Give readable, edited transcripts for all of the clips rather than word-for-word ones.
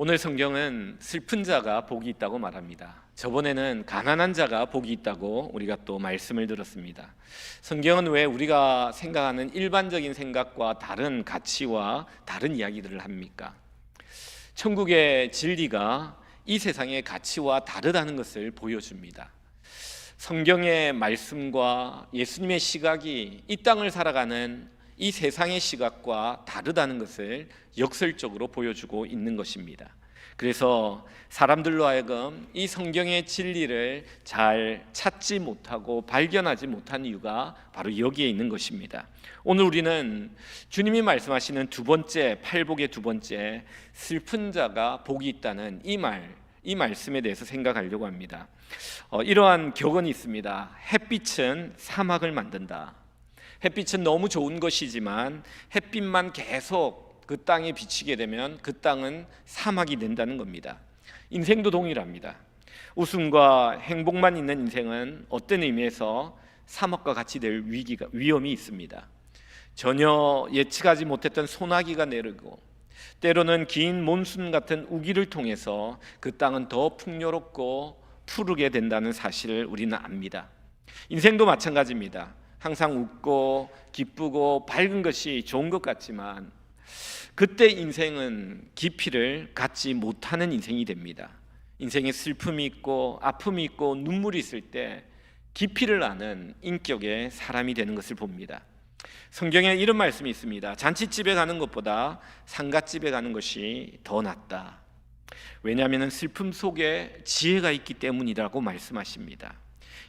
오늘 성경은 슬픈 자가 복이 있다고 말합니다. 저번에는 가난한 자가 복이 있다고 우리가 또 말씀을 들었습니다. 성경은 왜 우리가 생각하는 일반적인 생각과 다른 가치와 다른 이야기들을 합니까? 천국의 진리가 이 세상의 가치와 다르다는 것을 보여줍니다. 성경의 말씀과 예수님의 시각이 이 땅을 살아가는 이 세상의 시각과 다르다는 것을 역설적으로 보여주고 있는 것입니다. 그래서 사람들로 하여금 이 성경의 진리를 잘 찾지 못하고 발견하지 못한 이유가 바로 여기에 있는 것입니다. 오늘 우리는 주님이 말씀하시는 두 번째, 팔복의 두 번째, 슬픈 자가 복이 있다는 이 말씀에 대해서 생각하려고 합니다. 이러한 격언이 있습니다. 햇빛은 사막을 만든다. 햇빛은 너무 좋은 것이지만 햇빛만 계속 그 땅에 비치게 되면 그 땅은 사막이 된다는 겁니다. 인생도 동일합니다. 웃음과 행복만 있는 인생은 어떤 의미에서 사막과 같이 될 위험이 있습니다. 전혀 예측하지 못했던 소나기가 내리고 때로는 긴 몬순 같은 우기를 통해서 그 땅은 더 풍요롭고 푸르게 된다는 사실을 우리는 압니다. 인생도 마찬가지입니다. 항상 웃고 기쁘고 밝은 것이 좋은 것 같지만 그때 인생은 깊이를 갖지 못하는 인생이 됩니다. 인생에 슬픔이 있고 아픔이 있고 눈물이 있을 때 깊이를 아는 인격의 사람이 되는 것을 봅니다. 성경에 이런 말씀이 있습니다. 잔치집에 가는 것보다 상갓집에 가는 것이 더 낫다. 왜냐하면 슬픔 속에 지혜가 있기 때문이라고 말씀하십니다.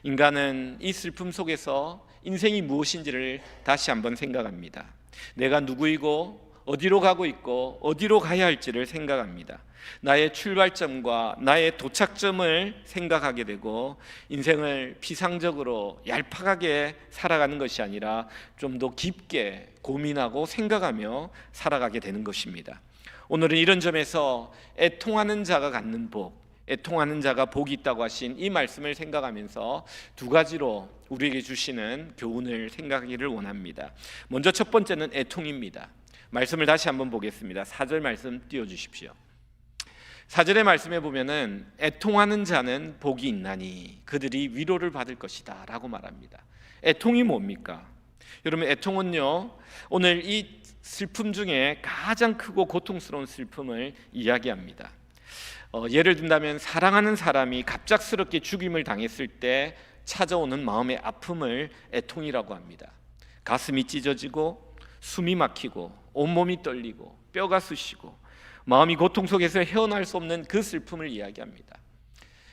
인간은 이 슬픔 속에서 인생이 무엇인지를 다시 한번 생각합니다. 내가 누구이고 어디로 가고 있고 어디로 가야 할지를 생각합니다. 나의 출발점과 나의 도착점을 생각하게 되고 인생을 피상적으로 얄팍하게 살아가는 것이 아니라 좀 더 깊게 고민하고 생각하며 살아가게 되는 것입니다. 오늘은 이런 점에서 애통하는 자가 갖는 복, 애통하는 자가 복이 있다고 하신 이 말씀을 생각하면서 두 가지로 우리에게 주시는 교훈을 생각하기를 원합니다. 먼저 첫 번째는 애통입니다. 말씀을 다시 한번 보겠습니다. 4절 말씀 띄워주십시오. 4절의 말씀에 보면은 애통하는 자는 복이 있나니 그들이 위로를 받을 것이다 라고 말합니다. 애통이 뭡니까? 여러분, 애통은요, 오늘 이 슬픔 중에 가장 크고 고통스러운 슬픔을 이야기합니다. 예를 든다면 사랑하는 사람이 갑작스럽게 죽임을 당했을 때 찾아오는 마음의 아픔을 애통이라고 합니다. 가슴이 찢어지고 숨이 막히고 온몸이 떨리고 뼈가 쑤시고 마음이 고통 속에서 헤어날 수 없는 그 슬픔을 이야기합니다.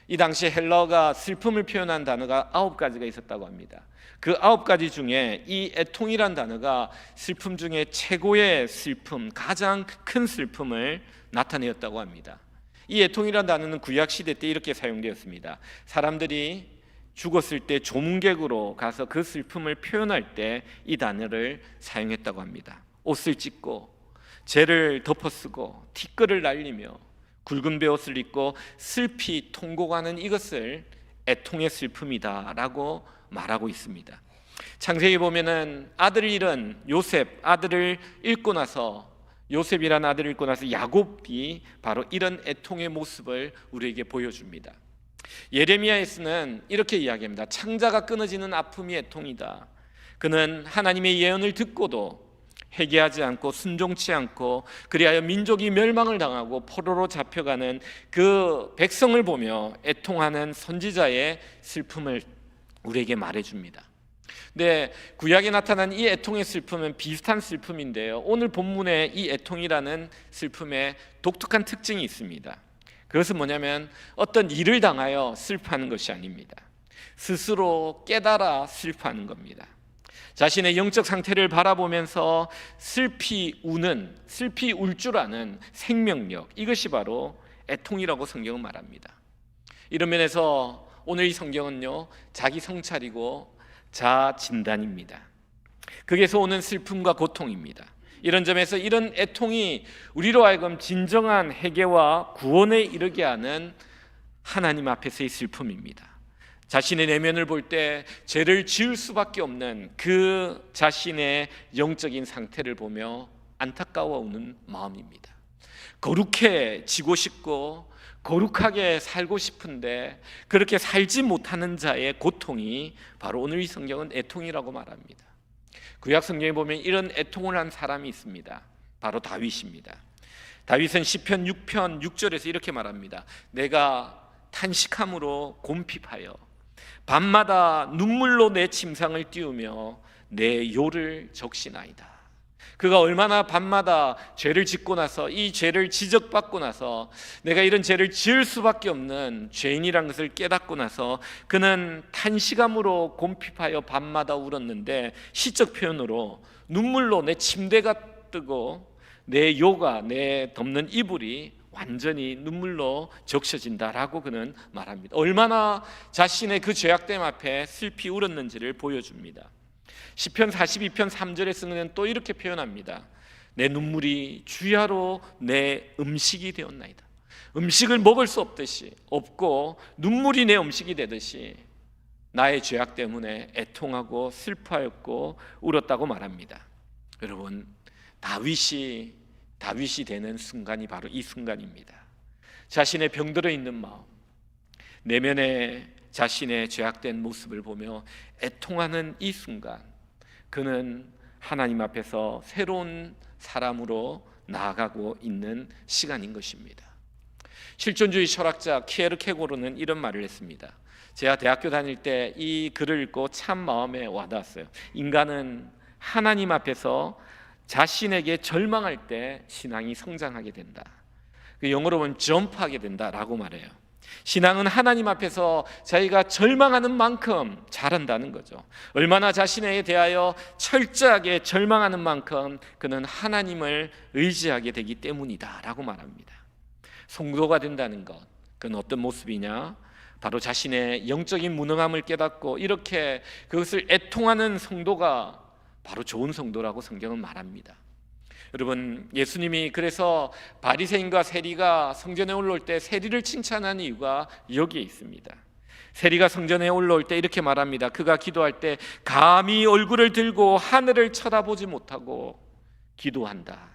이 당시 헬라어가 슬픔을 표현한 단어가 9가지가 있었다고 합니다. 그 9가지 중에 이 애통이란 단어가 슬픔 중에 최고의 슬픔, 가장 큰 슬픔을 나타내었다고 합니다. 이 애통이란 단어는 구약시대 때 이렇게 사용되었습니다. 사람들이 죽었을 때 조문객으로 가서 그 슬픔을 표현할 때 이 단어를 사용했다고 합니다. 옷을 찢고 재를 덮어쓰고 티끌을 날리며 굵은 베옷을 입고 슬피 통곡하는 이것을 애통의 슬픔이다 라고 말하고 있습니다. 창세기 보면은 아들을 잃은 요셉, 아들을 잃고 나서 요셉이라는 아들을 잃고 나서 야곱이 바로 이런 애통의 모습을 우리에게 보여줍니다. 예레미야에서는 이렇게 이야기합니다. 창자가 끊어지는 아픔이 애통이다. 그는 하나님의 예언을 듣고도 회개하지 않고 순종치 않고 그리하여 민족이 멸망을 당하고 포로로 잡혀가는 그 백성을 보며 애통하는 선지자의 슬픔을 우리에게 말해줍니다. 네, 구약에 나타난 이 애통의 슬픔은 비슷한 슬픔인데요, 오늘 본문의 이 애통이라는 슬픔에 독특한 특징이 있습니다. 그것은 뭐냐면 어떤 일을 당하여 슬퍼하는 것이 아닙니다. 스스로 깨달아 슬퍼하는 겁니다. 자신의 영적 상태를 바라보면서 슬피 울 줄 아는 생명력, 이것이 바로 애통이라고 성경은 말합니다. 이런 면에서 오늘 이 성경은요, 자기 성찰이고 자아 진단입니다. 거기에서 오는 슬픔과 고통입니다. 이런 점에서 이런 애통이 우리로 하여금 진정한 회개와 구원에 이르게 하는 하나님 앞에서의 슬픔입니다. 자신의 내면을 볼 때 죄를 지을 수밖에 없는 그 자신의 영적인 상태를 보며 안타까워하는 마음입니다. 거룩해지고 싶고 거룩하게 살고 싶은데 그렇게 살지 못하는 자의 고통이 바로 오늘 이 성경은 애통이라고 말합니다. 구약 성경에 보면 이런 애통을 한 사람이 있습니다. 바로 다윗입니다. 다윗은 시편 6편 6절에서 이렇게 말합니다. 내가 탄식함으로 곰핍하여 밤마다 눈물로 내 침상을 띄우며 내 요를 적시나이다. 그가 얼마나 밤마다 죄를 짓고 나서 이 죄를 지적받고 나서 내가 이런 죄를 지을 수밖에 없는 죄인이라는 것을 깨닫고 나서 그는 탄식함으로 곰핍하여 밤마다 울었는데, 시적 표현으로 눈물로 내 침대가 뜨고 내 요가, 내 덮는 이불이 완전히 눈물로 적셔진다라고 그는 말합니다. 얼마나 자신의 그 죄악됨 앞에 슬피 울었는지를 보여줍니다. 시편 42편 3절에 쓰는 또 이렇게 표현합니다. 내 눈물이 주야로 내 음식이 되었나이다. 음식을 먹을 수 없고 눈물이 내 음식이 되듯이 나의 죄악 때문에 애통하고 슬퍼하였고 울었다고 말합니다. 여러분, 다윗이 되는 순간이 바로 이 순간입니다. 자신의 병들어 있는 마음, 내면에 자신의 죄악된 모습을 보며 애통하는 이 순간, 그는 하나님 앞에서 새로운 사람으로 나아가고 있는 시간인 것입니다. 실존주의 철학자 키에르케고르는 이런 말을 했습니다. 제가 대학교 다닐 때 이 글을 읽고 참 마음에 와닿았어요. 인간은 하나님 앞에서 자신에게 절망할 때 신앙이 성장하게 된다. 영어로 보면 점프하게 된다라고 말해요. 신앙은 하나님 앞에서 자기가 절망하는 만큼 자란다는 거죠. 얼마나 자신에 대하여 철저하게 절망하는 만큼 그는 하나님을 의지하게 되기 때문이다라고 말합니다. 성도가 된다는 것, 그건 어떤 모습이냐? 바로 자신의 영적인 무능함을 깨닫고 이렇게 그것을 애통하는 성도가 바로 좋은 성도라고 성경은 말합니다. 여러분, 예수님이 그래서 바리새인과 세리가 성전에 올라올 때 세리를 칭찬하는 이유가 여기에 있습니다. 세리가 성전에 올라올 때 이렇게 말합니다. 그가 기도할 때 감히 얼굴을 들고 하늘을 쳐다보지 못하고 기도한다.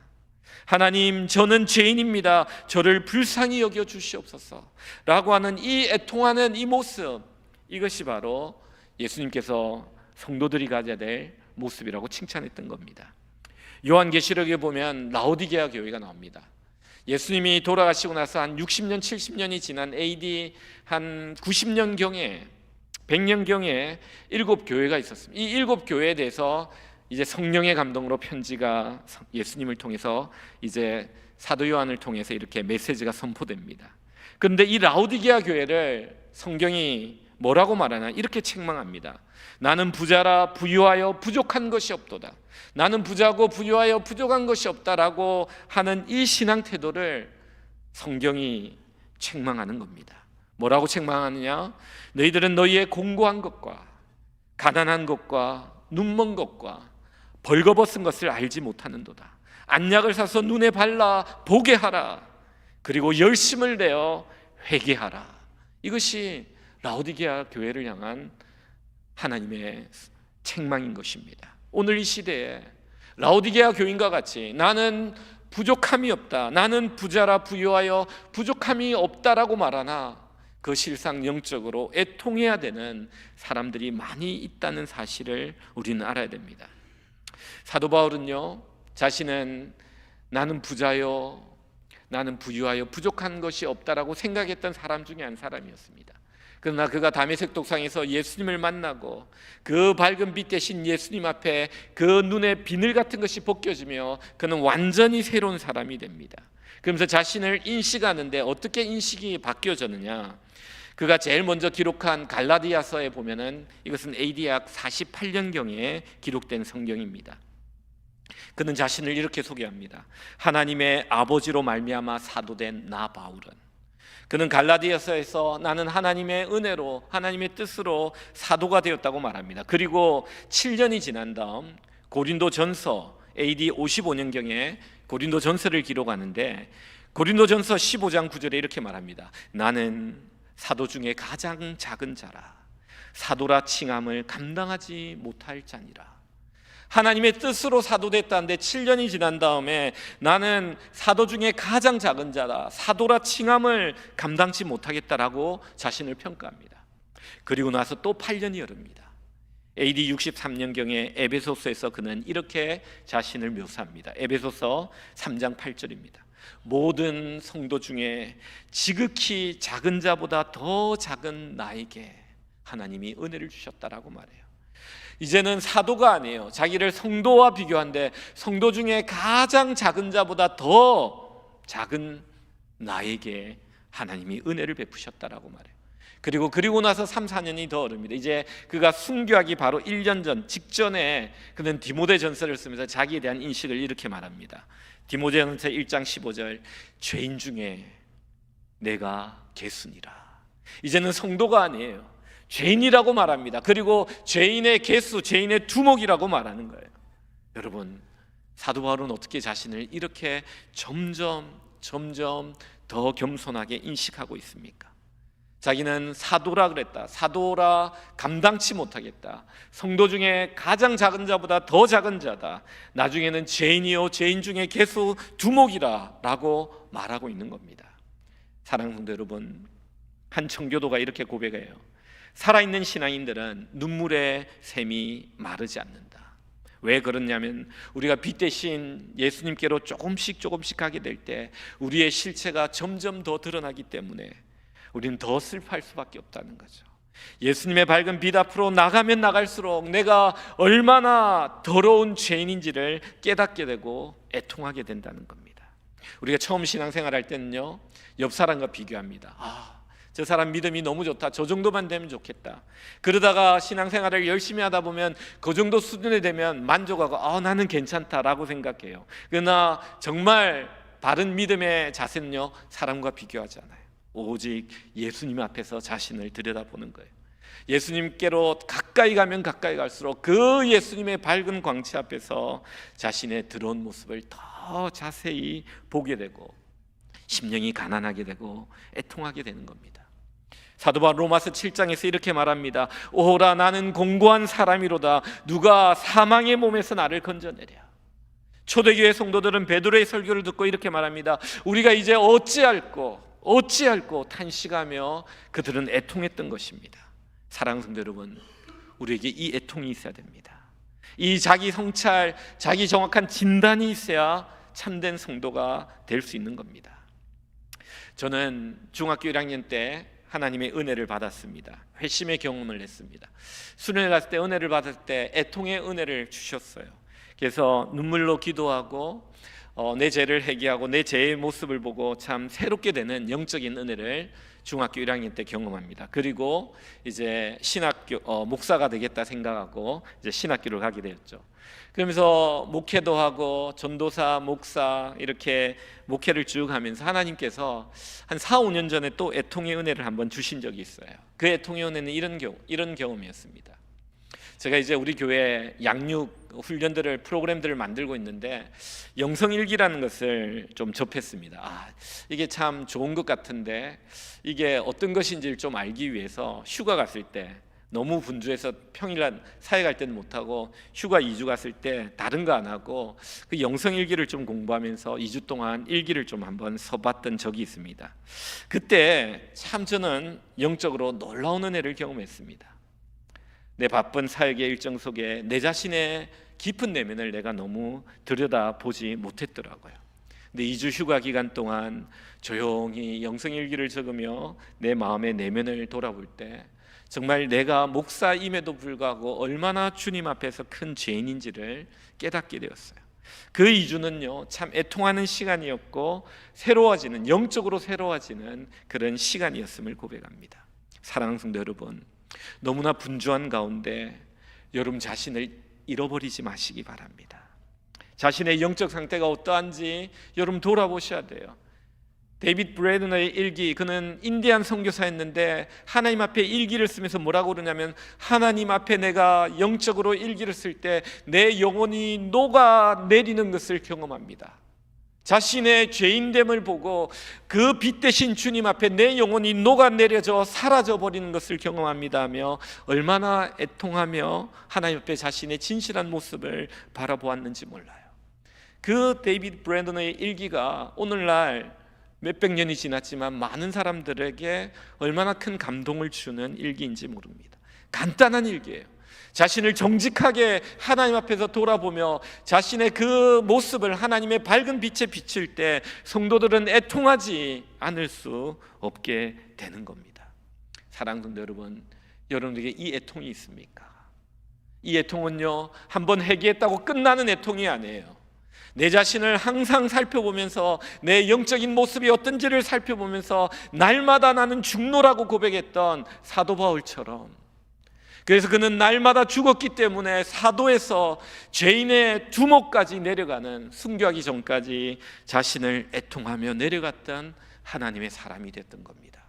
하나님, 저는 죄인입니다. 저를 불쌍히 여겨 주시옵소서 라고 하는 이 애통하는 이 모습, 이것이 바로 예수님께서 성도들이 가져야 될 모습이라고 칭찬했던 겁니다. 요한계시록에 보면 라오디게아 교회가 나옵니다. 예수님이 돌아가시고 나서 한 60년 70년이 지난 AD 한 90년경에 100년경에 7교회가 있었습니다. 이 7교회에 대해서 이제 성령의 감동으로 편지가 예수님을 통해서 이제 사도 요한을 통해서 이렇게 메시지가 선포됩니다. 그런데 이 라오디게아 교회를 성경이 뭐라고 말하나 이렇게 책망합니다. 나는 부자라 부유하여 부족한 것이 없도다. 나는 부자고 부유하여 부족한 것이 없다라고 하는 이 신앙 태도를 성경이 책망하는 겁니다. 뭐라고 책망하느냐? 너희들은 너희의 공고한 것과 가난한 것과 눈먼 것과 벌거벗은 것을 알지 못하는도다. 안약을 사서 눈에 발라 보게 하라. 그리고 열심을 내어 회개하라. 이것이 라오디게아 교회를 향한 하나님의 책망인 것입니다. 오늘 이 시대에 라오디게아 교인과 같이 나는 부족함이 없다, 나는 부자라 부유하여 부족함이 없다라고 말하나 그 실상 영적으로 애통해야 되는 사람들이 많이 있다는 사실을 우리는 알아야 됩니다. 사도 바울은요, 자신은 나는 부자요, 나는 부유하여 부족한 것이 없다라고 생각했던 사람 중에 한 사람이었습니다. 그러나 그가 다메섹 독상에서 예수님을 만나고 그 밝은 빛 대신 예수님 앞에 그 눈에 비늘 같은 것이 벗겨지며 그는 완전히 새로운 사람이 됩니다. 그러면서 자신을 인식하는데 어떻게 인식이 바뀌어졌느냐? 그가 제일 먼저 기록한 갈라디아서에 보면은 이것은 AD 약 48년경에 기록된 성경입니다. 그는 자신을 이렇게 소개합니다. 하나님의 아버지로 말미암아 사도된 나 바울은, 그는 갈라디아서에서 나는 하나님의 은혜로 하나님의 뜻으로 사도가 되었다고 말합니다. 그리고 7년이 지난 다음 고린도전서 AD 55년경에 고린도전서를 기록하는데 고린도전서 15장 9절에 이렇게 말합니다. 나는 사도 중에 가장 작은 자라 사도라 칭함을 감당하지 못할 자니라. 하나님의 뜻으로 사도됐다는데 7년이 지난 다음에 나는 사도 중에 가장 작은 자다, 사도라 칭함을 감당치 못하겠다라고 자신을 평가합니다. 그리고 나서 또 8년이 흐릅니다. AD 63년경에 에베소서에서 그는 이렇게 자신을 묘사합니다. 에베소서 3장 8절입니다. 모든 성도 중에 지극히 작은 자보다 더 작은 나에게 하나님이 은혜를 주셨다라고 말해요. 이제는 사도가 아니에요. 자기를 성도와 비교한데 성도 중에 가장 작은 자보다 더 작은 나에게 하나님이 은혜를 베푸셨다라고 말해요. 그리고 나서 3, 4년이 더 흐릅니다. 이제 그가 순교하기 바로 1년 전 직전에 그는 디모데 전서를 쓰면서 자기에 대한 인식을 이렇게 말합니다. 디모데 전서 1장 15절, 죄인 중에 내가 개순이라. 이제는 성도가 아니에요. 죄인이라고 말합니다. 그리고 죄인의 개수, 죄인의 두목이라고 말하는 거예요. 여러분, 사도 바울은 어떻게 자신을 이렇게 점점 더 겸손하게 인식하고 있습니까? 자기는 사도라 그랬다. 사도라 감당치 못하겠다. 성도 중에 가장 작은 자보다 더 작은 자다. 나중에는 죄인이요 죄인 중에 개수 두목이라 라고 말하고 있는 겁니다. 사랑하는 성도 여러분, 한 청교도가 이렇게 고백해요. 살아있는 신앙인들은 눈물의 샘이 마르지 않는다. 왜 그러냐면 우리가 빛 대신 예수님께로 조금씩 가게 될 때 우리의 실체가 점점 더 드러나기 때문에 우리는 더 슬퍼할 수밖에 없다는 거죠. 예수님의 밝은 빛 앞으로 나가면 나갈수록 내가 얼마나 더러운 죄인인지를 깨닫게 되고 애통하게 된다는 겁니다. 우리가 처음 신앙생활 할 때는요, 옆 사람과 비교합니다. 저 사람 믿음이 너무 좋다, 저 정도만 되면 좋겠다. 그러다가 신앙생활을 열심히 하다 보면 그 정도 수준에 되면 만족하고 나는 괜찮다라고 생각해요. 그러나 정말 바른 믿음의 자세는요, 사람과 비교하지 않아요. 오직 예수님 앞에서 자신을 들여다보는 거예요. 예수님께로 가까이 가면 가까이 갈수록 그 예수님의 밝은 광채 앞에서 자신의 더러운 모습을 더 자세히 보게 되고 심령이 가난하게 되고 애통하게 되는 겁니다. 사도 바울 로마서 7장에서 이렇게 말합니다. 오호라, 나는 공고한 사람이로다. 누가 사망의 몸에서 나를 건져내랴. 초대교회 성도들은 베드로의 설교를 듣고 이렇게 말합니다. 우리가 이제 어찌할꼬 탄식하며 그들은 애통했던 것입니다. 사랑하는 성도 여러분, 우리에게 이 애통이 있어야 됩니다. 이 자기 성찰, 자기 정확한 진단이 있어야 참된 성도가 될 수 있는 겁니다. 저는 중학교 1학년 때 하나님의 은혜를 받았습니다. 회심의 경험을 했습니다. 수련회 갔을 때 은혜를 받을 때 애통의 은혜를 주셨어요. 그래서 눈물로 기도하고 내 죄를 회개하고 내 죄의 모습을 보고 참 새롭게 되는 영적인 은혜를 중학교 1학년 때 경험합니다. 그리고 이제 신학교 목사가 되겠다 생각하고 이제 신학교를 가게 되었죠. 그러면서 목회도 하고 전도사, 목사 이렇게 목회를 쭉 하면서 하나님께서 한 4, 5년 전에 또 애통의 은혜를 한번 주신 적이 있어요. 그 애통의 은혜는 이런 경험이었습니다. 제가 이제 우리 교회 양육 훈련들을 프로그램들을 만들고 있는데 영성일기라는 것을 좀 접했습니다. 이게 참 좋은 것 같은데 이게 어떤 것인지를 좀 알기 위해서 휴가 갔을 때 너무 분주해서 평일날 사회 갈 때는 못하고 휴가 2주 갔을 때 다른 거 안 하고 그 영성일기를 좀 공부하면서 2주 동안 일기를 좀 한번 써봤던 적이 있습니다. 그때 참 저는 영적으로 놀라운 은혜를 경험했습니다. 내 바쁜 사역의 일정 속에 내 자신의 깊은 내면을 내가 너무 들여다보지 못했더라고요. 근데 2주 휴가 기간 동안 조용히 영성일기를 적으며 내 마음의 내면을 돌아볼 때 정말 내가 목사임에도 불구하고 얼마나 주님 앞에서 큰 죄인인지를 깨닫게 되었어요. 그 2주는요 참 애통하는 시간이었고 새로워지는, 영적으로 새로워지는 그런 시간이었음을 고백합니다. 사랑하는 성도 여러분, 너무나 분주한 가운데 여러분 자신을 잃어버리지 마시기 바랍니다. 자신의 영적 상태가 어떠한지 여러분 돌아보셔야 돼요. 데이빗 브레드너의 일기, 그는 인디안 선교사였는데 하나님 앞에 일기를 쓰면서 뭐라고 그러냐면 하나님 앞에 내가 영적으로 일기를 쓸 때 내 영혼이 녹아내리는 것을 경험합니다. 자신의 죄인됨을 보고 그 빛 대신 주님 앞에 내 영혼이 녹아내려져 사라져버리는 것을 경험합니다 하며 얼마나 애통하며 하나님 앞에 자신의 진실한 모습을 바라보았는지 몰라요. 그 데이비드 브랜던의 일기가 오늘날 몇백 년이 지났지만 많은 사람들에게 얼마나 큰 감동을 주는 일기인지 모릅니다. 간단한 일기예요. 자신을 정직하게 하나님 앞에서 돌아보며 자신의 그 모습을 하나님의 밝은 빛에 비칠 때 성도들은 애통하지 않을 수 없게 되는 겁니다. 사랑하는 성도 여러분, 여러분에게 이 애통이 있습니까? 이 애통은요, 한번 회개했다고 끝나는 애통이 아니에요. 내 자신을 항상 살펴보면서 내 영적인 모습이 어떤지를 살펴보면서 날마다 나는 죽노라고 고백했던 사도 바울처럼, 그래서 그는 날마다 죽었기 때문에 사도에서 죄인의 두목까지 내려가는, 순교하기 전까지 자신을 애통하며 내려갔던 하나님의 사람이 됐던 겁니다.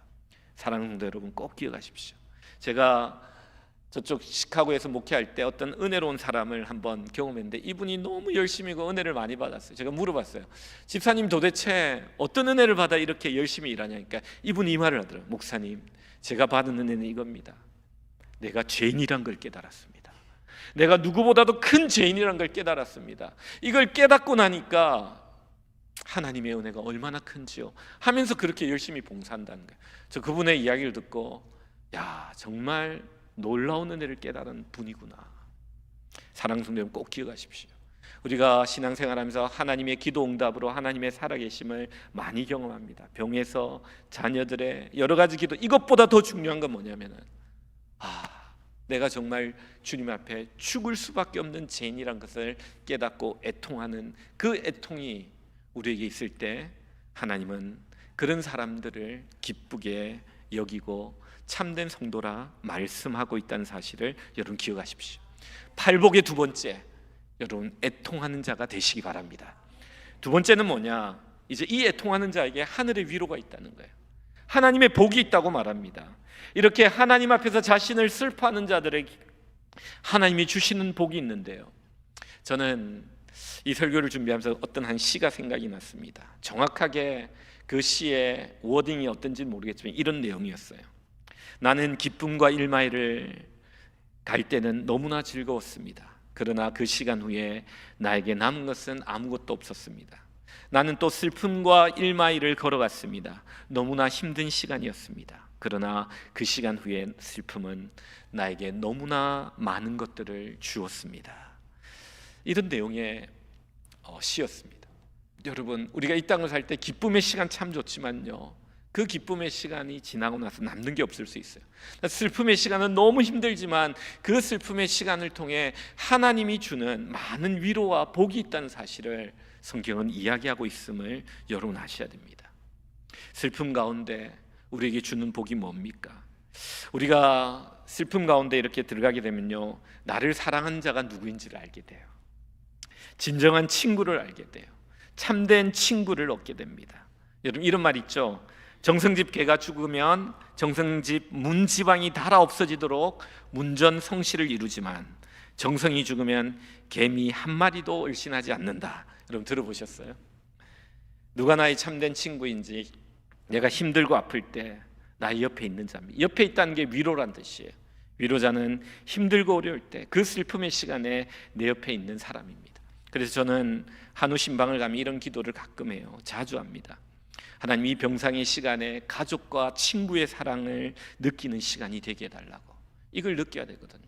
사랑하는 성도 여러분, 꼭 기억하십시오. 제가 저쪽 시카고에서 목회할 때 어떤 은혜로운 사람을 한번 경험했는데 이분이 너무 열심히고 은혜를 많이 받았어요. 제가 물어봤어요. 집사님 도대체 어떤 은혜를 받아 이렇게 열심히 일하냐니까 이분이 이 말을 하더라고요. 목사님, 제가 받은 은혜는 이겁니다. 내가 죄인이란 걸 깨달았습니다. 내가 누구보다도 큰 죄인이란 걸 깨달았습니다. 이걸 깨닫고 나니까 하나님의 은혜가 얼마나 큰지요 하면서 그렇게 열심히 봉사한다는 거예요. 저 그분의 이야기를 듣고 야, 정말 놀라운 은혜를 깨달은 분이구나. 사랑하는 성도 여러분, 꼭 기억하십시오. 우리가 신앙생활하면서 하나님의 기도 응답으로 하나님의 살아계심을 많이 경험합니다. 병에서 자녀들의 여러 가지 기도, 이것보다 더 중요한 건 뭐냐면은 내가 정말 주님 앞에 죽을 수밖에 없는 죄인이란 것을 깨닫고 애통하는 그 애통이 우리에게 있을 때 하나님은 그런 사람들을 기쁘게 여기고 참된 성도라 말씀하고 있다는 사실을 여러분 기억하십시오. 팔복의 두 번째, 여러분 애통하는 자가 되시기 바랍니다. 두 번째는 뭐냐? 이제 이 애통하는 자에게 하늘의 위로가 있다는 거예요. 하나님의 복이 있다고 말합니다. 이렇게 하나님 앞에서 자신을 슬퍼하는 자들에게 하나님이 주시는 복이 있는데요, 저는 이 설교를 준비하면서 어떤 한 시가 생각이 났습니다. 정확하게 그 시의 워딩이 어떤지는 모르겠지만 이런 내용이었어요. 나는 기쁨과 일마이를 갈 때는 너무나 즐거웠습니다. 그러나 그 시간 후에 나에게 남은 것은 아무것도 없었습니다. 나는 또 슬픔과 일마이를 걸어갔습니다. 너무나 힘든 시간이었습니다. 그러나 그 시간 후에 슬픔은 나에게 너무나 많은 것들을 주었습니다. 이런 내용의 시였습니다. 여러분, 우리가 이 땅을 살 때 기쁨의 시간 참 좋지만요, 그 기쁨의 시간이 지나고 나서 남는 게 없을 수 있어요. 슬픔의 시간은 너무 힘들지만 그 슬픔의 시간을 통해 하나님이 주는 많은 위로와 복이 있다는 사실을 성경은 이야기하고 있음을 여러분 아셔야 됩니다. 슬픔 가운데 우리에게 주는 복이 뭡니까? 우리가 슬픔 가운데 이렇게 들어가게 되면요, 나를 사랑하는 자가 누구인지를 알게 돼요. 진정한 친구를 알게 돼요. 참된 친구를 얻게 됩니다. 여러분, 이런 말 있죠. 정성집 개가 죽으면 정성집 문지방이 닳아 없어지도록 문전성시를 이루지만 정성이 죽으면 개미 한 마리도 얼씬하지 않는다. 여러분 들어보셨어요? 누가 나의 참된 친구인지, 내가 힘들고 아플 때 나의 옆에 있는 자입니다. 옆에 있다는 게 위로란 뜻이에요. 위로자는 힘들고 어려울 때 그 슬픔의 시간에 내 옆에 있는 사람입니다. 그래서 저는 한우 신방을 가면 이런 기도를 가끔 해요. 자주 합니다. 하나님, 이 병상의 시간에 가족과 친구의 사랑을 느끼는 시간이 되게 해달라고. 이걸 느껴야 되거든요.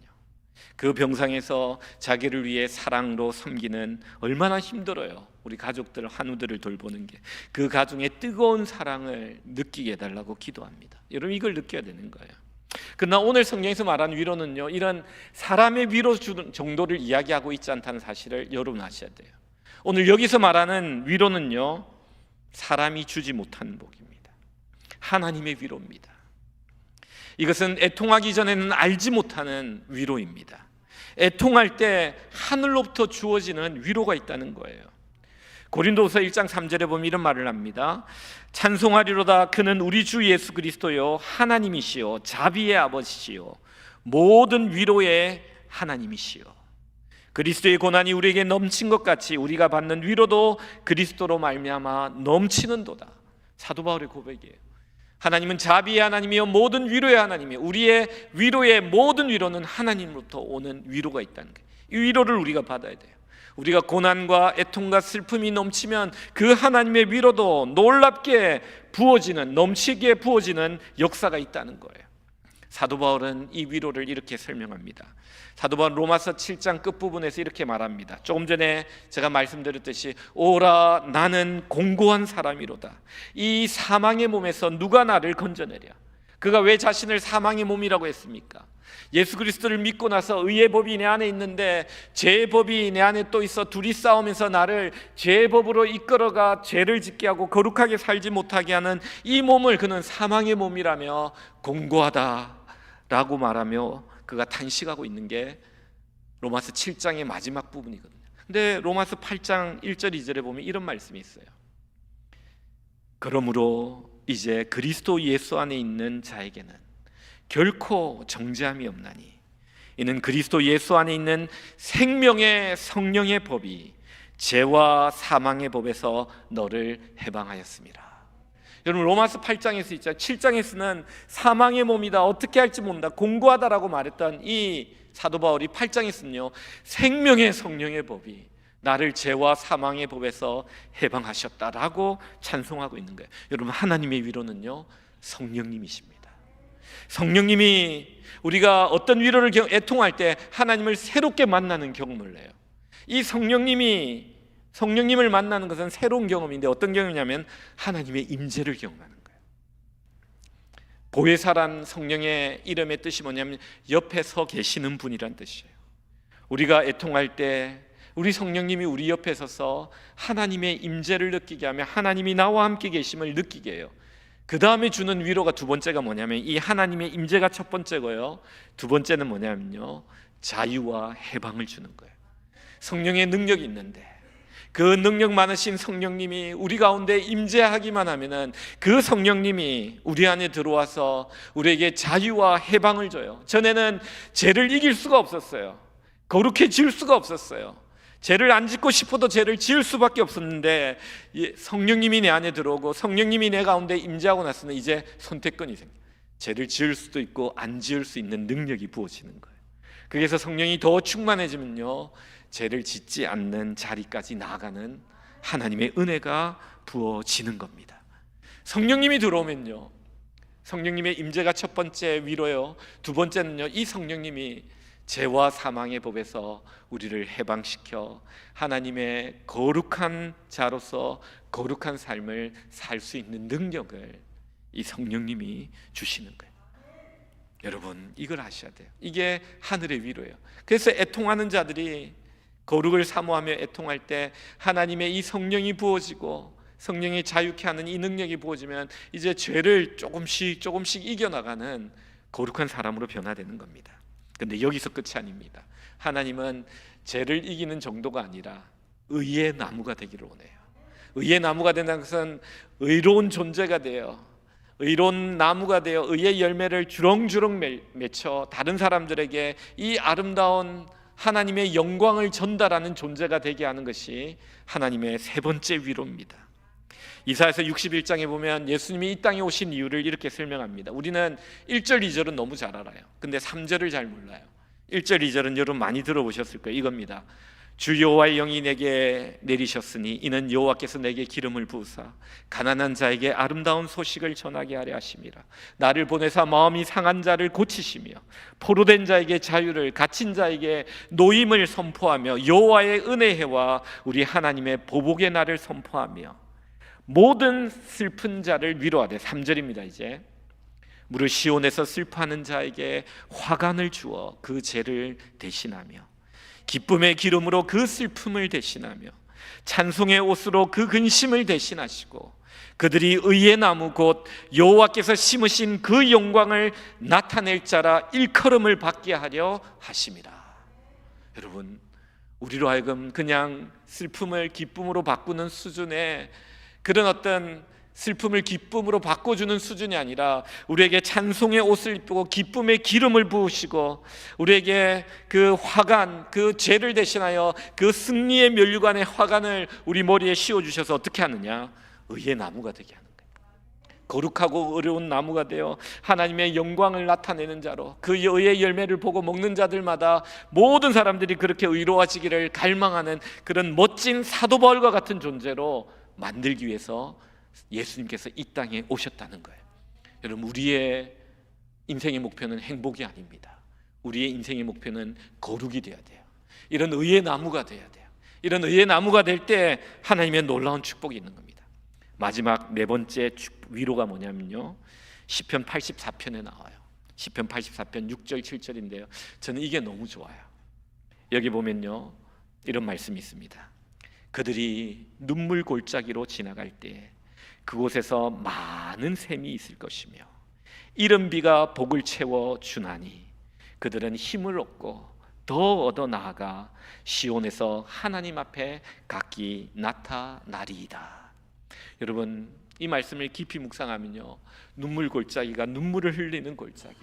그 병상에서 자기를 위해 사랑으로 섬기는, 얼마나 힘들어요. 우리 가족들, 한우들을 돌보는 게. 그 가정의 뜨거운 사랑을 느끼게 해달라고 기도합니다. 여러분, 이걸 느껴야 되는 거예요. 그러나 오늘 성경에서 말하는 위로는요, 이런 사람의 위로 주는 정도를 이야기하고 있지 않다는 사실을 여러분 아셔야 돼요. 오늘 여기서 말하는 위로는요, 사람이 주지 못하는 복입니다. 하나님의 위로입니다. 이것은 애통하기 전에는 알지 못하는 위로입니다. 애통할 때 하늘로부터 주어지는 위로가 있다는 거예요. 고린도후서 1장 3절에 보면 이런 말을 합니다. 찬송하리로다. 그는 우리 주 예수 그리스도요 하나님이시요 자비의 아버지시요 모든 위로의 하나님이시요. 그리스도의 고난이 우리에게 넘친 것 같이 우리가 받는 위로도 그리스도로 말미암아 넘치는도다. 사도 바울의 고백이에요. 하나님은 자비의 하나님이요 모든 위로의 하나님이요, 우리의 위로의 모든 위로는 하나님으로부터 오는 위로가 있다는 거예요. 이 위로를 우리가 받아야 돼요. 우리가 고난과 애통과 슬픔이 넘치면 그 하나님의 위로도 놀랍게 부어지는, 넘치게 부어지는 역사가 있다는 거예요. 사도 바울은 이 위로를 이렇게 설명합니다. 사도 바울은 로마서 7장 끝부분에서 이렇게 말합니다. 조금 전에 제가 말씀드렸듯이 오라 나는 공고한 사람이로다. 이 사망의 몸에서 누가 나를 건져내랴. 그가 왜 자신을 사망의 몸이라고 했습니까? 예수 그리스도를 믿고 나서 의의 법이 내 안에 있는데 죄의 법이 내 안에 또 있어 둘이 싸우면서 나를 죄의 법으로 이끌어가 죄를 짓게 하고 거룩하게 살지 못하게 하는 이 몸을 그는 사망의 몸이라며 공고하다라고 말하며 그가 탄식하고 있는 게 로마서 7장의 마지막 부분이거든요. 근데 로마서 8장 1절 2절에 보면 이런 말씀이 있어요. 그러므로 이제 그리스도 예수 안에 있는 자에게는 결코 정죄함이 없나니 이는 그리스도 예수 안에 있는 생명의 성령의 법이 죄와 사망의 법에서 너를 해방하였습니다. 여러분 로마서 8장에서 있죠. 7장에서는 사망의 몸이다, 어떻게 할지 모른다, 공고하다라고 말했던 이 사도 바울이 8장에서는요 생명의 성령의 법이 나를 죄와 사망의 법에서 해방하셨다라고 찬송하고 있는 거예요. 여러분 하나님의 위로는요 성령님이십니다. 성령님이 우리가 어떤 위로를 애통할 때 하나님을 새롭게 만나는 경험을 해요. 이 성령님을 만나는 것은 새로운 경험인데 어떤 경험이냐면 하나님의 임재를 경험하는 거예요. 보혜사란 성령의 이름의 뜻이 뭐냐면 옆에 서 계시는 분이란 뜻이에요. 우리가 애통할 때 우리 성령님이 우리 옆에 서서 하나님의 임재를 느끼게 하며 하나님이 나와 함께 계심을 느끼게 해요. 그 다음에 주는 위로가 두 번째가 뭐냐면 이 하나님의 임재가 첫 번째고요, 두 번째는 뭐냐면요 자유와 해방을 주는 거예요. 성령의 능력이 있는데 그 능력 많으신 성령님이 우리 가운데 임재하기만 하면은 그 성령님이 우리 안에 들어와서 우리에게 자유와 해방을 줘요. 전에는 죄를 이길 수가 없었어요. 거룩해질 수가 없었어요. 죄를 안 짓고 싶어도 죄를 지을 수밖에 없었는데 성령님이 내 안에 들어오고 성령님이 내 가운데 임재하고 나서는 이제 선택권이 생겨요. 죄를 지을 수도 있고 안 지을 수 있는 능력이 부어지는 거예요. 그래서 성령이 더 충만해지면요 죄를 짓지 않는 자리까지 나아가는 하나님의 은혜가 부어지는 겁니다. 성령님이 들어오면요 성령님의 임재가 첫 번째 위로요, 두 번째는요 이 성령님이 죄와 사망의 법에서 우리를 해방시켜 하나님의 거룩한 자로서 거룩한 삶을 살 수 있는 능력을 이 성령님이 주시는 거예요. 여러분 이걸 아셔야 돼요. 이게 하늘의 위로예요. 그래서 애통하는 자들이 거룩을 사모하며 애통할 때 하나님의 이 성령이 부어지고 성령이 자유케 하는 이 능력이 부어지면 이제 죄를 조금씩 이겨나가는 거룩한 사람으로 변화되는 겁니다. 근데 여기서 끝이 아닙니다. 하나님은 죄를 이기는 정도가 아니라 의의 나무가 되기를 원해요. 의의 나무가 된다는 것은 의로운 존재가 되어 의로운 나무가 되어 의의 열매를 주렁주렁 맺혀 다른 사람들에게 이 아름다운 하나님의 영광을 전달하는 존재가 되게 하는 것이 하나님의 세 번째 위로입니다. 이사야서 61장에 보면 예수님이 이 땅에 오신 이유를 이렇게 설명합니다. 우리는 1절 2절은 너무 잘 알아요. 근데 3절을 잘 몰라요. 1절 2절은 여러분 많이 들어보셨을 거예요. 이겁니다. 주 여호와의 영이 내게 내리셨으니 이는 여호와께서 내게 기름을 부으사 가난한 자에게 아름다운 소식을 전하게 하려 하심이라. 나를 보내사 마음이 상한 자를 고치시며 포로된 자에게 자유를, 갇힌 자에게 노임을 선포하며 여호와의 은혜해와 우리 하나님의 보복의 날을 선포하며 모든 슬픈 자를 위로하되, 3절입니다. 이제 무릇 시온에서 슬퍼하는 자에게 화관을 주어 그 죄를 대신하며 기쁨의 기름으로 그 슬픔을 대신하며 찬송의 옷으로 그 근심을 대신하시고 그들이 의의 나무 곧 여호와께서 심으신 그 영광을 나타낼 자라 일컬음을 받게 하려 하심이라. 여러분 우리로 하여금 그냥 슬픔을 기쁨으로 바꾸는 수준의 그런 어떤 슬픔을 기쁨으로 바꿔주는 수준이 아니라 우리에게 찬송의 옷을 입히고 기쁨의 기름을 부으시고 우리에게 그 화관, 그 죄를 대신하여 그 승리의 면류관의 화관을 우리 머리에 씌워주셔서 어떻게 하느냐? 의의 나무가 되게 하는 거예요. 거룩하고 어려운 나무가 되어 하나님의 영광을 나타내는 자로, 그 의의 열매를 보고 먹는 자들마다 모든 사람들이 그렇게 의로워지기를 갈망하는 그런 멋진 사도 바울과 같은 존재로 만들기 위해서 예수님께서 이 땅에 오셨다는 거예요. 여러분, 우리의 인생의 목표는 행복이 아닙니다. 우리의 인생의 목표는 거룩이 되어야 돼요. 이런 의의 나무가 되어야 돼요. 이런 의의 나무가 될 때 하나님의 놀라운 축복이 있는 겁니다. 마지막 네 번째 위로가 뭐냐면요, 시편 84편에 나와요. 시편 84편 6절 7절인데요 저는 이게 너무 좋아요. 여기 보면요 이런 말씀이 있습니다. 그들이 눈물 골짜기로 지나갈 때 그곳에서 많은 샘이 있을 것이며 이른 비가 복을 채워 주나니 그들은 힘을 얻고 더 얻어 나아가 시온에서 하나님 앞에 각기 나타나리이다. 여러분, 이 말씀을 깊이 묵상하면요, 눈물 골짜기가 눈물을 흘리는 골짜기,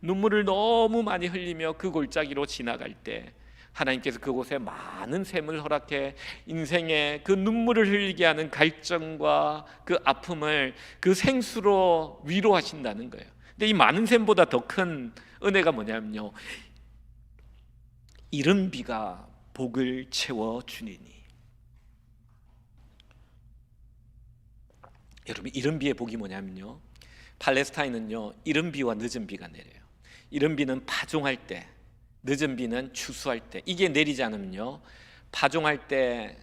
눈물을 너무 많이 흘리며 그 골짜기로 지나갈 때 하나님께서 그곳에 많은 샘을 허락해 인생의 그 눈물을 흘리게 하는 갈증과 그 아픔을 그 생수로 위로하신다는 거예요. 근데 이 많은 샘보다 더 큰 은혜가 뭐냐면요, 이른 비가 복을 채워주니니. 여러분, 이른 비의 복이 뭐냐면요, 팔레스타인은요 이른 비와 늦은 비가 내려요. 이른 비는 파종할 때, 늦은 비는 추수할 때. 이게 내리지 않으면요 파종할 때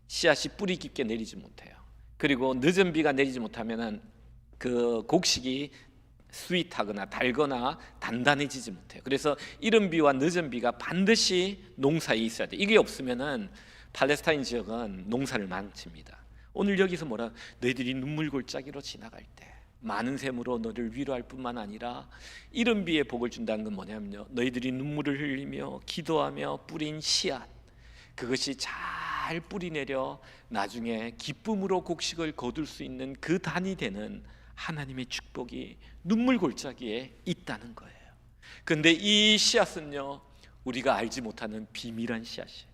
씨앗이 뿌리 깊게 내리지 못해요. 그리고 늦은 비가 내리지 못하면은 그 곡식이 스윗하거나 달거나 단단해지지 못해요. 그래서 이른 비와 늦은 비가 반드시 농사에 있어야 돼요. 이게 없으면은 팔레스타인 지역은 농사를 망칩니다. 오늘 여기서 뭐라, 너희들이 눈물 골짜기로 지나갈 때 많은 샘으로 너를 위로할 뿐만 아니라 이른 비에 복을 준다는 건 뭐냐면요, 너희들이 눈물을 흘리며 기도하며 뿌린 씨앗, 그것이 잘 뿌리 내려 나중에 기쁨으로 곡식을 거둘 수 있는 그 단이 되는 하나님의 축복이 눈물 골짜기에 있다는 거예요. 그런데 이 씨앗은요 우리가 알지 못하는 비밀한 씨앗이에요.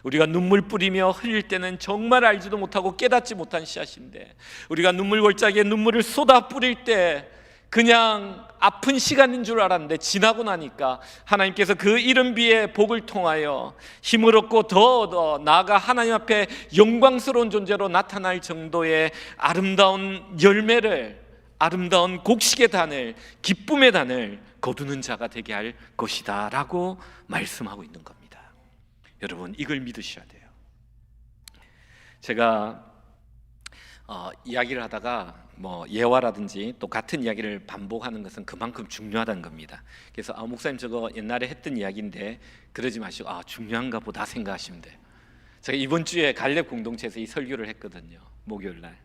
우리가 눈물 뿌리며 흘릴 때는 정말 알지도 못하고 깨닫지 못한 씨앗인데, 우리가 눈물 골짜기에 눈물을 쏟아 뿌릴 때 그냥 아픈 시간인 줄 알았는데 지나고 나니까 하나님께서 그 이른 비의 복을 통하여 힘을 얻고 더 얻어 나아가 하나님 앞에 영광스러운 존재로 나타날 정도의 아름다운 열매를, 아름다운 곡식의 단을, 기쁨의 단을 거두는 자가 되게 할 것이다 라고 말씀하고 있는 겁니다. 여러분, 이걸 믿으셔야 돼요. 제가 이야기를 하다가 예화라든지 또 같은 이야기를 반복하는 것은 그만큼 중요하다는 겁니다. 그래서 목사님 저거 옛날에 했던 이야기인데 그러지 마시고 중요한가 보다 생각하시면 돼요. 제가 이번 주에 갈렙 공동체에서 이 설교를 했거든요. 목요일 날.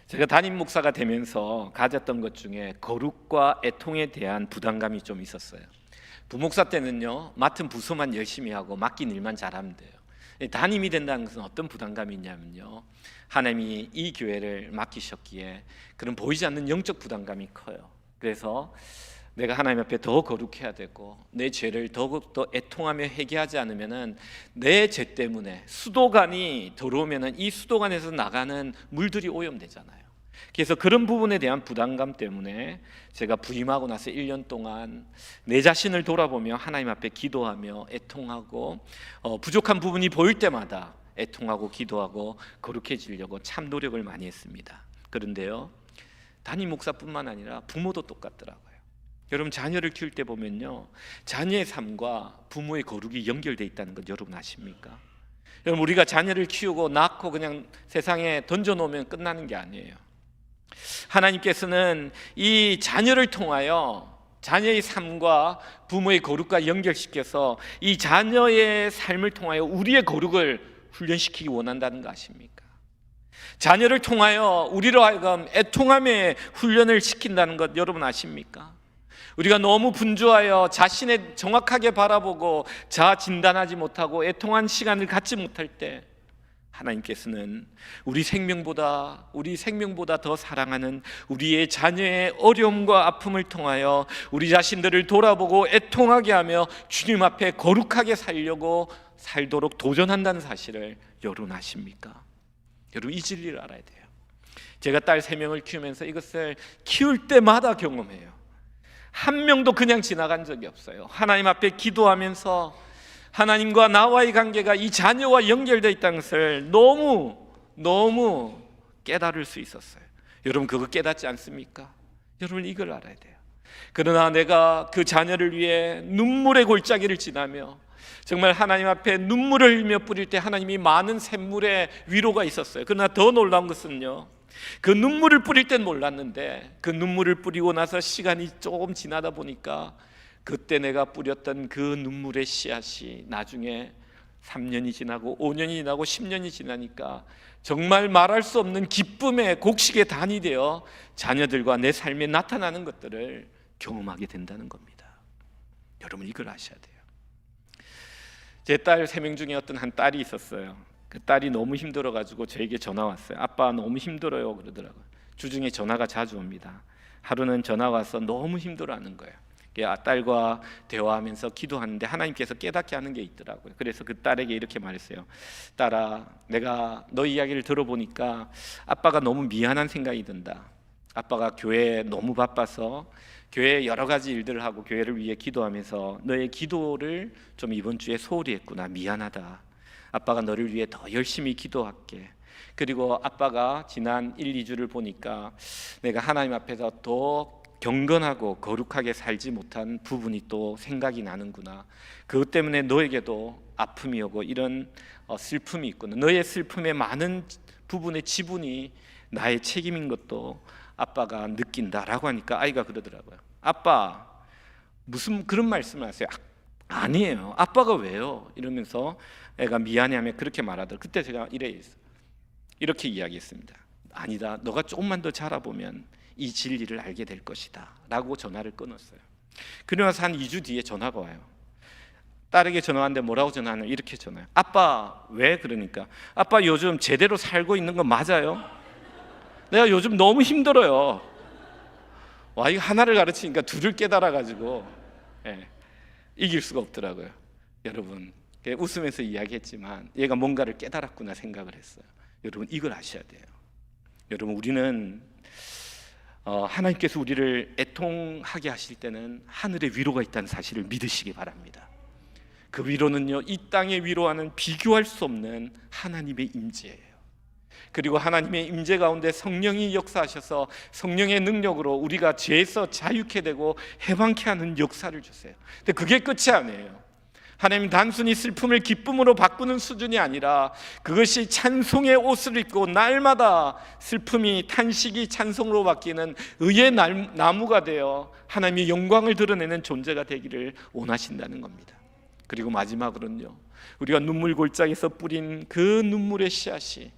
제가 담임 목사가 되면서 가졌던 것 중에 거룩과 애통에 대한 부담감이 좀 있었어요. 부목사 때는요 맡은 부서만 열심히 하고 맡긴 일만 잘하면 돼요. 담임이 된다는 것은 어떤 부담감이 있냐면요, 하나님이 이 교회를 맡기셨기에 그런 보이지 않는 영적 부담감이 커요. 그래서 내가 하나님 앞에 더 거룩해야 되고 내 죄를 더욱더 애통하며 회개하지 않으면은 내 죄 때문에 수도관이 더러우면은 이 수도관에서 나가는 물들이 오염되잖아요. 그래서 그런 부분에 대한 부담감 때문에 제가 부임하고 나서 1년 동안 내 자신을 돌아보며 하나님 앞에 기도하며 애통하고 부족한 부분이 보일 때마다 애통하고 기도하고 거룩해지려고 참 노력을 많이 했습니다. 그런데요, 담임 목사뿐만 아니라 부모도 똑같더라고요. 여러분, 자녀를 키울 때 보면요, 자녀의 삶과 부모의 거룩이 연결되어 있다는 것 여러분 아십니까? 여러분, 우리가 자녀를 키우고 낳고 그냥 세상에 던져놓으면 끝나는 게 아니에요. 하나님께서는 이 자녀를 통하여 자녀의 삶과 부모의 거룩과 연결시켜서 이 자녀의 삶을 통하여 우리의 거룩을 훈련시키기 원한다는 거 아십니까? 자녀를 통하여 우리로 하여금 애통함의 훈련을 시킨다는 것 여러분 아십니까? 우리가 너무 분주하여 자신을 정확하게 바라보고 자아 진단하지 못하고 애통한 시간을 갖지 못할 때 하나님께서는 우리 생명보다 더 사랑하는 우리의 자녀의 어려움과 아픔을 통하여 우리 자신들을 돌아보고 애통하게 하며 주님 앞에 거룩하게 살도록 도전한다는 사실을 여러분 아십니까? 여러분 이 진리를 알아야 돼요. 제가 딸 3명을 키우면서 이것을 키울 때마다 경험해요. 한 명도 그냥 지나간 적이 없어요. 하나님 앞에 기도하면서 하나님과 나와의 관계가 이 자녀와 연결되어 있다는 것을 너무 깨달을 수 있었어요. 여러분 그거 깨닫지 않습니까? 여러분 이걸 알아야 돼요. 그러나 내가 그 자녀를 위해 눈물의 골짜기를 지나며 정말 하나님 앞에 눈물을 흘며 뿌릴 때 하나님이 많은 샘물의 위로가 있었어요. 그러나 더 놀라운 것은요, 그 눈물을 뿌릴 땐 몰랐는데 그 눈물을 뿌리고 나서 시간이 조금 지나다 보니까 그때 내가 뿌렸던 그 눈물의 씨앗이 나중에 3년이 지나고 5년이 지나고 10년이 지나니까 정말 말할 수 없는 기쁨의 곡식의 단이 되어 자녀들과 내 삶에 나타나는 것들을 경험하게 된다는 겁니다. 여러분 이걸 아셔야 돼요. 제 딸 3명 중에 어떤 한 딸이 있었어요. 그 딸이 너무 힘들어가지고 저에게 전화 왔어요. 아빠 너무 힘들어요 그러더라고요. 주중에 전화가 자주 옵니다. 하루는 전화 와서 너무 힘들어하는 거예요. 딸과 대화하면서 기도하는데 하나님께서 깨닫게 하는 게 있더라고요. 그래서 그 딸에게 이렇게 말했어요. 딸아, 내가 너 이야기를 들어보니까 아빠가 너무 미안한 생각이 든다. 아빠가 교회에 너무 바빠서 교회에 여러 가지 일들을 하고 교회를 위해 기도하면서 너의 기도를 좀 이번 주에 소홀히 했구나. 미안하다. 아빠가 너를 위해 더 열심히 기도할게. 그리고 아빠가 지난 1, 2주를 보니까 내가 하나님 앞에서 더 경건하고 거룩하게 살지 못한 부분이 또 생각이 나는구나. 그것 때문에 너에게도 아픔이 오고 이런 슬픔이 있구나. 너의 슬픔의 많은 부분의 지분이 나의 책임인 것도 아빠가 느낀다라고 하니까 아이가 그러더라고요. 아빠 무슨 그런 말씀을 하세요? 아니에요. 아빠가 왜요? 이러면서 애가 미안해하며 그렇게 말하더라고요. 그때 제가 이렇게 이야기했습니다. 아니다. 너가 조금만 더 자라보면 이 진리를 알게 될 것이다 라고 전화를 끊었어요. 그러고 나서 한 2주 뒤에 전화가 와요. 딸에게 전화 왔는데 뭐라고 전화하냐, 이렇게 전화해요. 아빠 왜? 그러니까 아빠 요즘 제대로 살고 있는 거 맞아요? 내가 요즘 너무 힘들어요. 와, 이거 하나를 가르치니까 둘을 깨달아가지고 이길 수가 없더라고요. 여러분 웃으면서 이야기했지만 얘가 뭔가를 깨달았구나 생각을 했어요. 여러분 이걸 아셔야 돼요. 여러분 우리는 하나님께서 우리를 애통하게 하실 때는 하늘의 위로가 있다는 사실을 믿으시기 바랍니다. 그 위로는요, 이 땅의 위로와는 비교할 수 없는 하나님의 임재예요. 그리고 하나님의 임재 가운데 성령이 역사하셔서 성령의 능력으로 우리가 죄에서 자유케 되고 해방케 하는 역사를 주세요. 근데 그게 끝이 아니에요. 하나님 단순히 슬픔을 기쁨으로 바꾸는 수준이 아니라 그것이 찬송의 옷을 입고 날마다 슬픔이 탄식이 찬송으로 바뀌는 의의 나무가 되어 하나님의 영광을 드러내는 존재가 되기를 원하신다는 겁니다. 그리고 마지막으로는요, 우리가 눈물 골짜기에서 뿌린 그 눈물의 씨앗이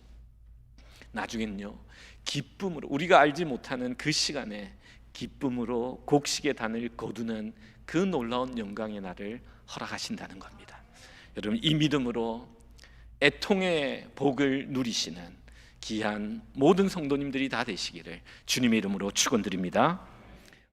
나중엔요 기쁨으로, 우리가 알지 못하는 그 시간에 기쁨으로 곡식의 단을 거두는 그 놀라운 영광의 날을 허락하신다는 겁니다. 여러분 이 믿음으로 애통의 복을 누리시는 귀한 모든 성도님들이 다 되시기를 주님의 이름으로 축원드립니다.